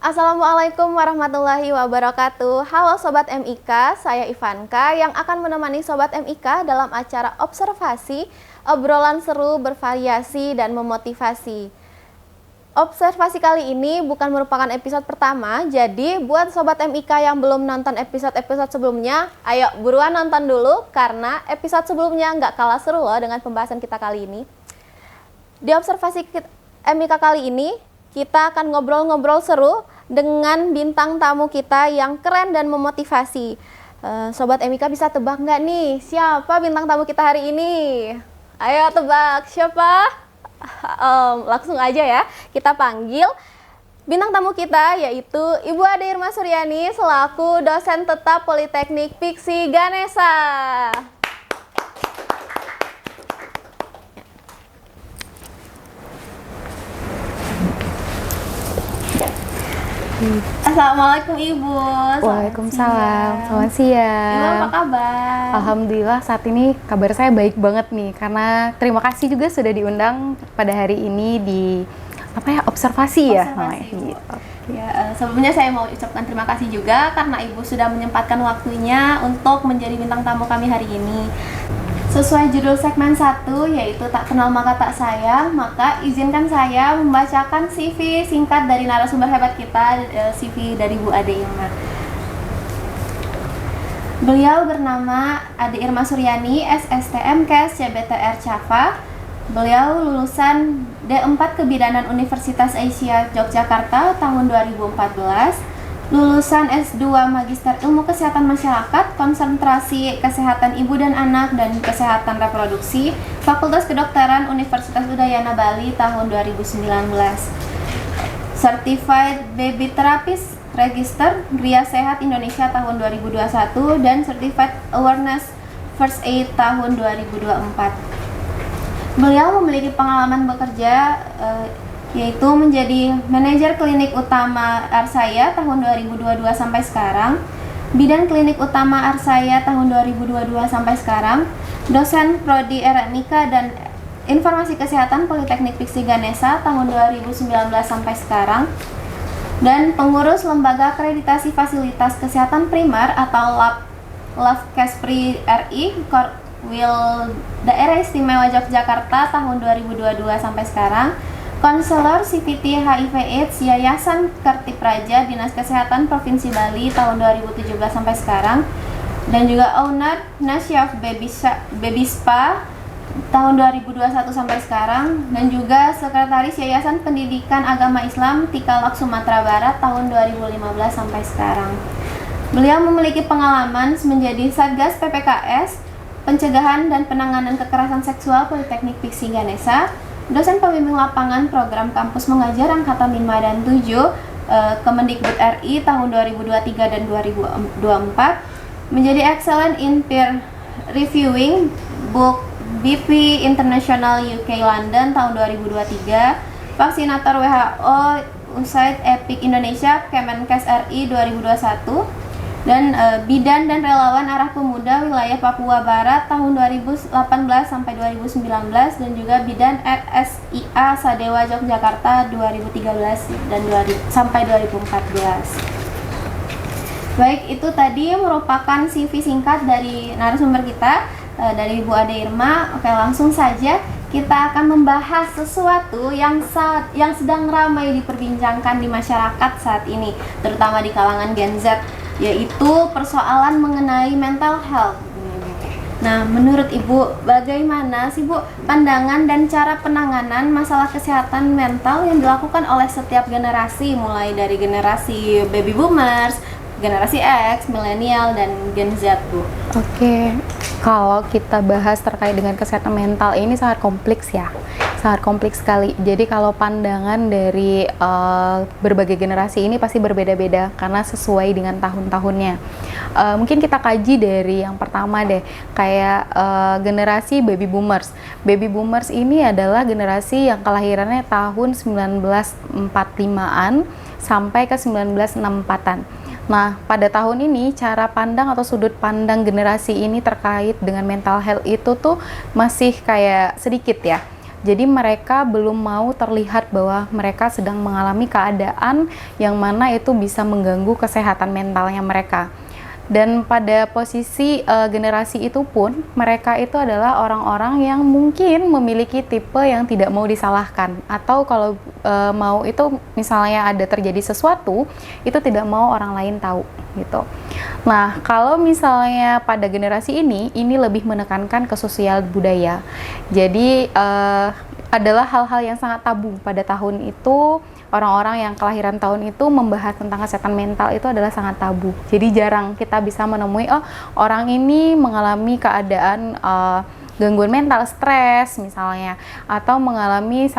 Assalamualaikum warahmatullahi wabarakatuh. Halo Sobat MIK, saya Ivanka yang akan menemani Sobat MIK dalam acara observasi, obrolan seru, bervariasi, dan memotivasi. Observasi kali ini bukan merupakan episode pertama, jadi buat Sobat MIK yang belum nonton episode-episode sebelumnya, ayo buruan nonton dulu karena episode sebelumnya nggak kalah seru loh dengan pembahasan kita kali ini. Di observasi MIK kali ini, kita akan ngobrol-ngobrol seru dengan bintang tamu kita yang keren dan memotivasi. Sobat MIK bisa tebak nggak nih siapa bintang tamu kita hari ini? Ayo tebak, siapa? Langsung aja ya, kita panggil bintang tamu kita yaitu Ibu Ade Irma Suryani selaku dosen tetap Politeknik Piksi Ganesha. Assalamualaikum Ibu. Waalaikumsalam. Selamat siang. Ibu apa kabar? Alhamdulillah saat ini kabar saya baik banget nih karena terima kasih juga sudah diundang pada hari ini di observasi ya namanya. Gitu. Sebelumnya saya mau ucapkan terima kasih juga karena Ibu sudah menyempatkan waktunya untuk menjadi bintang tamu kami hari ini. Sesuai judul segmen 1 yaitu Tak Kenal Maka Tak Sayang, maka izinkan saya membacakan CV singkat dari narasumber hebat kita, CV dari Bu Ade Irma. Beliau bernama Ade Irma Suryani, SSTM Kes CBTR Cava. Beliau lulusan D4 Kebidanan Universitas Asia Yogyakarta tahun 2014. Lulusan S2 Magister Ilmu Kesehatan Masyarakat, konsentrasi Kesehatan Ibu dan Anak dan Kesehatan Reproduksi, Fakultas Kedokteran Universitas Udayana Bali tahun 2019. Certified Baby Therapist Register Gria Sehat Indonesia tahun 2021 dan Certified Awareness First Aid tahun 2024. Beliau memiliki pengalaman bekerja yaitu menjadi manajer klinik utama Arsaya tahun 2022 sampai sekarang, bidan klinik utama Arsaya tahun 2022 sampai sekarang, dosen prodi Eratnika dan Informasi Kesehatan Politeknik Piksi Ganesha tahun 2019 sampai sekarang, dan pengurus Lembaga Akreditasi Fasilitas Kesehatan Primer atau LAFKESPRI RI Korwil Daerah Istimewa Yogyakarta tahun 2022 sampai sekarang, konselor CVT HIV AIDS Yayasan Kertip Raja Dinas Kesehatan Provinsi Bali tahun 2017 sampai sekarang, dan juga owner Nasyaf Baby Spa tahun 2021 sampai sekarang, dan juga sekretaris Yayasan Pendidikan Agama Islam Tikalak Sumatera Barat tahun 2015 sampai sekarang. Beliau memiliki pengalaman menjadi Satgas PPKS Pencegahan dan Penanganan Kekerasan Seksual Politeknik Piksi Ganesha, dosen pembimbing lapangan program kampus mengajar angkatan 5 dan 7 Kemendikbud RI tahun 2023 dan 2024, menjadi excellent in peer reviewing book BP International UK London tahun 2023, vaksinator WHO USAID EPIC Indonesia Kemenkes RI 2021, dan bidan dan relawan Arah Pemuda wilayah Papua Barat tahun 2018 sampai 2019, dan juga bidan RSIA Sadewa Yogyakarta 2013 dan sampai 2014. Baik, itu tadi merupakan CV singkat dari narasumber kita, dari Bu Ade Irma. Oke, langsung saja kita akan membahas sesuatu yang sedang ramai diperbincangkan di masyarakat saat ini, terutama di kalangan Gen Z, yaitu persoalan mengenai mental health. Nah, menurut Ibu, bagaimana sih Bu pandangan dan cara penanganan masalah kesehatan mental yang dilakukan oleh setiap generasi, mulai dari generasi baby boomers, generasi X, milenial, dan Gen Z, Bu? Oke, kalau kita bahas terkait dengan kesehatan mental ini sangat kompleks ya, sangat kompleks sekali. Jadi kalau pandangan dari berbagai generasi ini pasti berbeda-beda karena sesuai dengan tahun-tahunnya. Mungkin kita kaji dari yang pertama deh, kayak generasi baby boomers. Baby boomers ini adalah generasi yang kelahirannya tahun 1945-an sampai ke 1964-an. Nah, pada tahun ini cara pandang atau sudut pandang generasi ini terkait dengan mental health itu tuh masih kayak sedikit ya. Jadi mereka belum mau terlihat bahwa mereka sedang mengalami keadaan yang mana itu bisa mengganggu kesehatan mentalnya mereka. Dan pada posisi generasi itu pun, mereka itu adalah orang-orang yang mungkin memiliki tipe yang tidak mau disalahkan, atau kalau mau itu misalnya ada terjadi sesuatu, itu tidak mau orang lain tahu gitu. Nah, kalau misalnya pada generasi ini lebih menekankan ke sosial budaya. Jadi adalah hal-hal yang sangat tabu pada tahun itu. Orang-orang yang kelahiran tahun itu membahas tentang kesehatan mental itu adalah sangat tabu. Jadi jarang kita bisa menemui, oh orang ini mengalami keadaan gangguan mental, stres misalnya, atau mengalami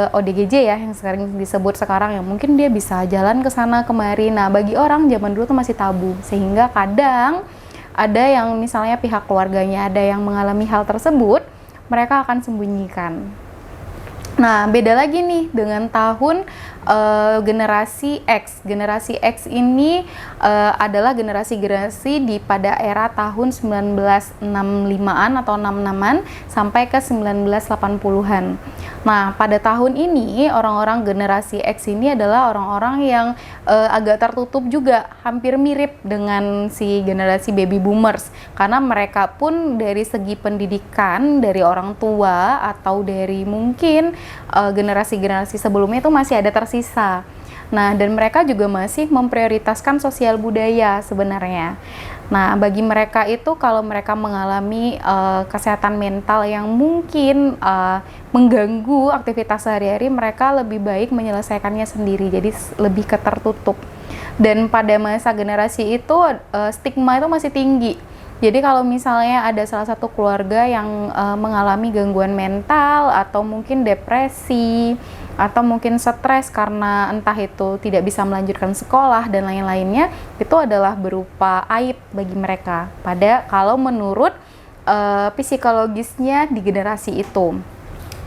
ODGJ ya, yang sekarang disebut sekarang, yang mungkin dia bisa jalan ke sana kemari. Nah, bagi orang zaman dulu tuh masih tabu, sehingga kadang ada yang misalnya pihak keluarganya ada yang mengalami hal tersebut, mereka akan sembunyikan. Nah, beda lagi nih dengan tahun generasi X. Generasi X ini adalah generasi-generasi di pada era tahun 1965-an atau 66-an sampai ke 1980-an. Nah, pada tahun ini orang-orang generasi X ini adalah orang-orang yang agak tertutup juga, hampir mirip dengan si generasi baby boomers, karena mereka pun dari segi pendidikan dari orang tua atau dari mungkin generasi-generasi sebelumnya itu masih ada tersisa. Nah, dan mereka juga masih memprioritaskan sosial budaya sebenarnya. Nah, bagi mereka itu kalau mereka mengalami kesehatan mental yang mungkin mengganggu aktivitas sehari-hari, mereka lebih baik menyelesaikannya sendiri, jadi lebih ketertutup. Dan pada masa generasi itu stigma itu masih tinggi. Jadi kalau misalnya ada salah satu keluarga yang mengalami gangguan mental atau mungkin depresi atau mungkin stres karena entah itu tidak bisa melanjutkan sekolah dan lain-lainnya, itu adalah berupa aib bagi mereka pada kalau menurut psikologisnya di generasi itu.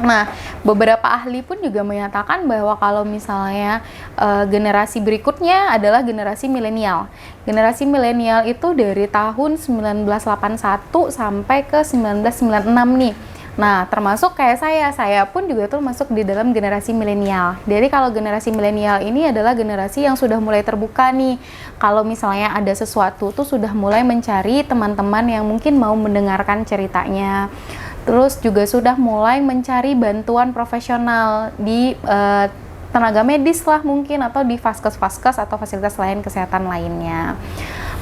Nah, beberapa ahli pun juga menyatakan bahwa kalau misalnya generasi berikutnya adalah generasi milenial. Generasi milenial itu dari tahun 1981 sampai ke 1996 nih. Nah, termasuk kayak saya pun juga tuh masuk di dalam generasi milenial. Jadi kalau generasi milenial ini adalah generasi yang sudah mulai terbuka nih. Kalau misalnya ada sesuatu tuh sudah mulai mencari teman-teman yang mungkin mau mendengarkan ceritanya. Terus juga sudah mulai mencari bantuan profesional di tenaga medis lah mungkin, atau di vaskes-vaskes atau fasilitas lain kesehatan lainnya.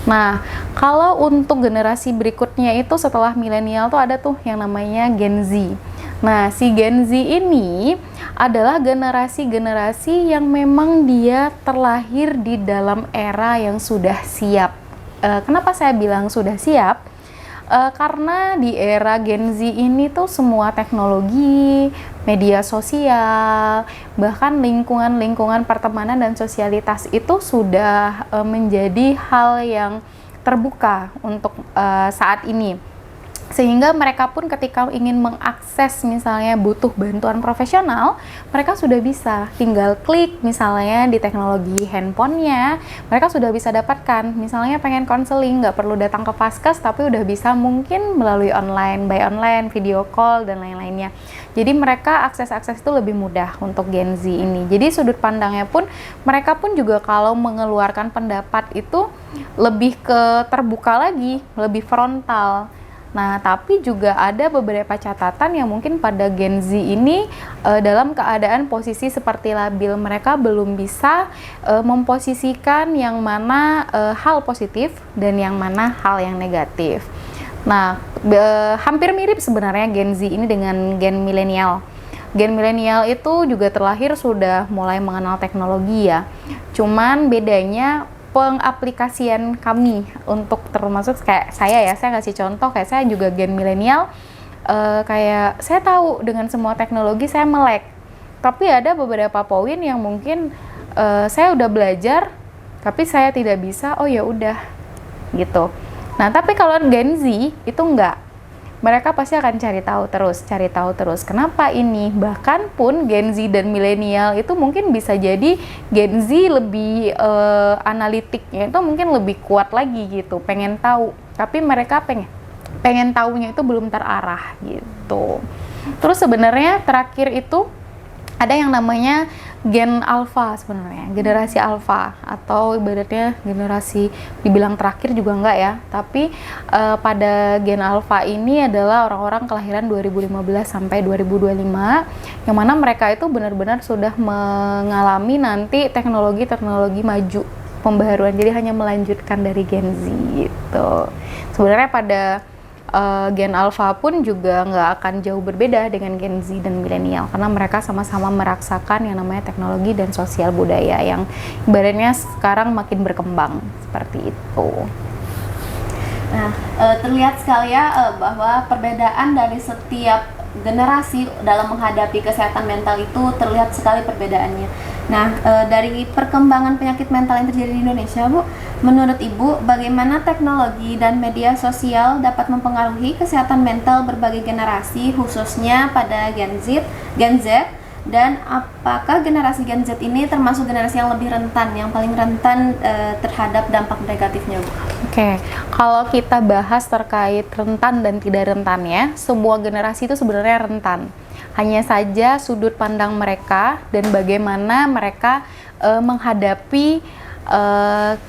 Nah, kalau untuk generasi berikutnya itu setelah milenial tuh ada tuh yang namanya Gen Z. Nah, si Gen Z ini adalah generasi-generasi yang memang dia terlahir di dalam era yang sudah siap. Kenapa saya bilang sudah siap? Karena di era Gen Z ini tuh semua teknologi, media sosial, bahkan lingkungan pertemanan dan sosialitas itu sudah menjadi hal yang terbuka untuk saat ini. Sehingga mereka pun ketika ingin mengakses misalnya butuh bantuan profesional, mereka sudah bisa tinggal klik misalnya di teknologi handphonenya, mereka sudah bisa dapatkan. Misalnya pengen konseling, nggak perlu datang ke vaskes, tapi udah bisa mungkin melalui online, by online, video call, dan lain-lainnya. Jadi mereka akses-akses itu lebih mudah untuk Gen Z ini. Jadi sudut pandangnya pun, mereka pun juga kalau mengeluarkan pendapat itu lebih ke terbuka lagi, lebih frontal. Nah, tapi juga ada beberapa catatan yang mungkin pada Gen Z ini dalam keadaan posisi seperti labil. Mereka belum bisa memposisikan yang mana hal positif dan yang mana hal yang negatif. Nah, hampir mirip sebenarnya Gen Z ini dengan Gen milenial. Gen milenial itu juga terlahir sudah mulai mengenal teknologi ya. Cuman bedanya pengaplikasian kami untuk, termasuk kayak saya ngasih contoh, kayak saya juga Gen milenial, kayak saya tahu dengan semua teknologi saya melek, tapi ada beberapa poin yang mungkin saya udah belajar tapi saya tidak bisa, oh ya udah gitu. Nah, tapi kalau Gen Z itu enggak. Mereka pasti akan cari tahu terus. Kenapa ini? Bahkan pun Gen Z dan milenial itu mungkin bisa jadi Gen Z lebih analitiknya itu mungkin lebih kuat lagi gitu, pengen tahu. Tapi mereka pengen tahunya itu belum terarah gitu. Terus sebenarnya terakhir itu ada yang namanya gen alpha sebenarnya, generasi alpha, atau ibaratnya generasi dibilang terakhir juga enggak ya, tapi pada gen alpha ini adalah orang-orang kelahiran 2015 sampai 2025, yang mana mereka itu benar-benar sudah mengalami nanti teknologi-teknologi maju pembaharuan, jadi hanya melanjutkan dari Gen Z gitu. Sebenarnya pada Gen Alpha pun juga nggak akan jauh berbeda dengan Gen Z dan milenial, karena mereka sama-sama merasakan yang namanya teknologi dan sosial budaya yang ibaratnya sekarang makin berkembang seperti itu. Nah, terlihat sekali ya bahwa perbedaan dari setiap generasi dalam menghadapi kesehatan mental itu terlihat sekali perbedaannya. Nah, dari perkembangan penyakit mental yang terjadi di Indonesia, Bu, menurut Ibu, bagaimana teknologi dan media sosial dapat mempengaruhi kesehatan mental berbagai generasi, khususnya pada Gen Z, dan apakah generasi Gen Z ini termasuk generasi yang lebih rentan, yang paling rentan terhadap dampak negatifnya, Bu? Oke, kalau kita bahas terkait rentan dan tidak rentannya, semua generasi itu sebenarnya rentan. Hanya saja sudut pandang mereka dan bagaimana mereka menghadapi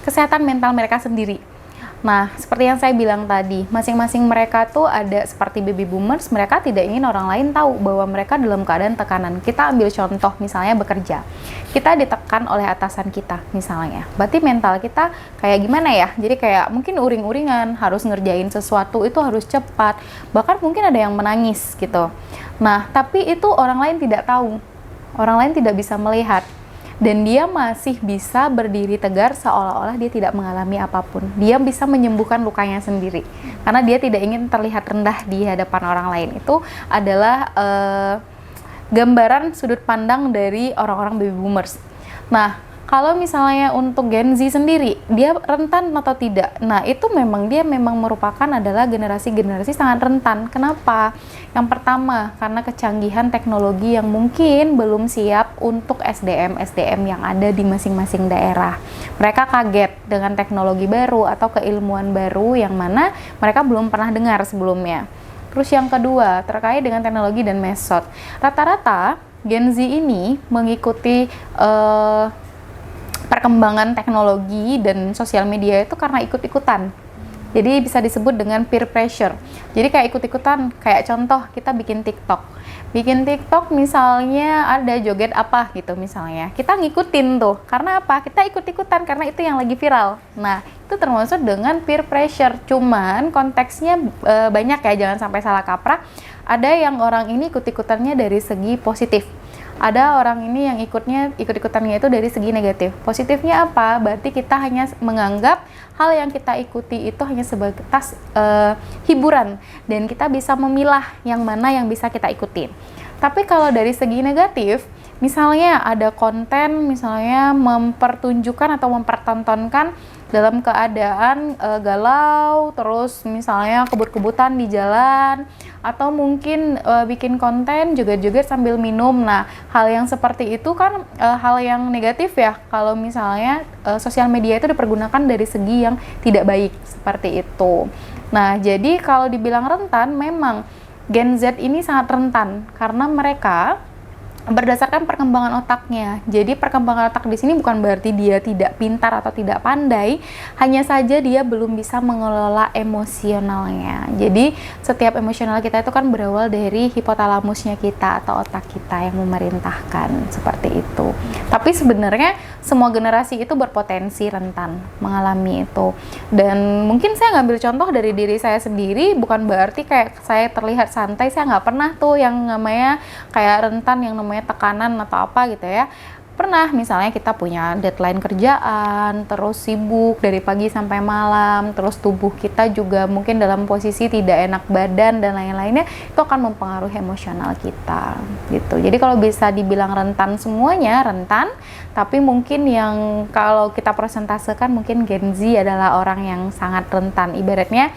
kesehatan mental mereka sendiri. Nah, seperti yang saya bilang tadi, masing-masing mereka tuh ada seperti baby boomers, mereka tidak ingin orang lain tahu bahwa mereka dalam keadaan tekanan. Kita ambil contoh misalnya bekerja. Kita ditekan oleh atasan kita misalnya. Berarti mental kita kayak gimana ya? Jadi kayak mungkin uring-uringan, harus ngerjain sesuatu itu harus cepat. Bahkan mungkin ada yang menangis gitu. Nah, tapi itu orang lain tidak tahu. Orang lain tidak bisa melihat. Dan dia masih bisa berdiri tegar seolah-olah dia tidak mengalami apapun. Dia bisa menyembuhkan lukanya sendiri. Karena dia tidak ingin terlihat rendah di hadapan orang lain. Itu adalah gambaran sudut pandang dari orang-orang baby boomers. Nah, kalau misalnya untuk Gen Z sendiri, dia rentan atau tidak? Nah, itu memang dia memang merupakan adalah generasi-generasi sangat rentan. Kenapa? Yang pertama, karena kecanggihan teknologi yang mungkin belum siap untuk SDM yang ada di masing-masing daerah. Mereka kaget dengan teknologi baru atau keilmuan baru yang mana mereka belum pernah dengar sebelumnya. Terus yang kedua, terkait dengan teknologi dan medsos. Rata-rata Gen Z ini mengikuti perkembangan teknologi dan sosial media itu karena ikut-ikutan. Jadi bisa disebut dengan peer pressure. Jadi kayak ikut-ikutan, kayak contoh kita bikin TikTok. Bikin TikTok misalnya ada joget apa gitu misalnya. Kita ngikutin tuh. Karena apa? Kita ikut-ikutan karena itu yang lagi viral. Nah, itu termasuk dengan peer pressure. Cuman konteksnya banyak ya, jangan sampai salah kaprah. Ada yang orang ini ikut-ikutannya dari segi positif. Ada orang ini yang ikut-ikutannya itu dari segi negatif. Positifnya apa? Berarti kita hanya menganggap hal yang kita ikuti itu hanya sebatas hiburan, dan kita bisa memilah yang mana yang bisa kita ikuti. Tapi kalau dari segi negatif, misalnya ada konten misalnya mempertunjukkan atau mempertontonkan dalam keadaan galau, terus misalnya kebut-kebutan di jalan, atau mungkin bikin konten joget-joget sambil minum. Nah, hal yang seperti itu kan hal yang negatif ya, kalau misalnya sosial media itu dipergunakan dari segi yang tidak baik, seperti itu. Nah, jadi kalau dibilang rentan, memang Gen Z ini sangat rentan, karena mereka berdasarkan perkembangan otaknya. Jadi perkembangan otak di sini bukan berarti dia tidak pintar atau tidak pandai, hanya saja dia belum bisa mengelola emosionalnya. Jadi setiap emosional kita itu kan berawal dari hipotalamusnya kita atau otak kita yang memerintahkan, seperti itu. Tapi sebenarnya semua generasi itu berpotensi rentan mengalami itu. Dan mungkin saya ngambil contoh dari diri saya sendiri, bukan berarti kayak saya terlihat santai. Saya nggak pernah tuh yang namanya kayak rentan, yang namanya tekanan atau apa gitu ya. Pernah misalnya kita punya deadline kerjaan, terus sibuk dari pagi sampai malam, terus tubuh kita juga mungkin dalam posisi tidak enak badan dan lain-lainnya, itu akan mempengaruhi emosional kita gitu. Jadi kalau bisa dibilang rentan, semuanya rentan, tapi mungkin yang kalau kita persentasekan mungkin Gen Z adalah orang yang sangat rentan, ibaratnya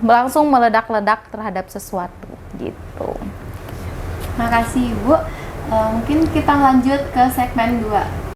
langsung meledak-ledak terhadap sesuatu gitu. Makasih Ibu. Mungkin kita lanjut ke segmen 2.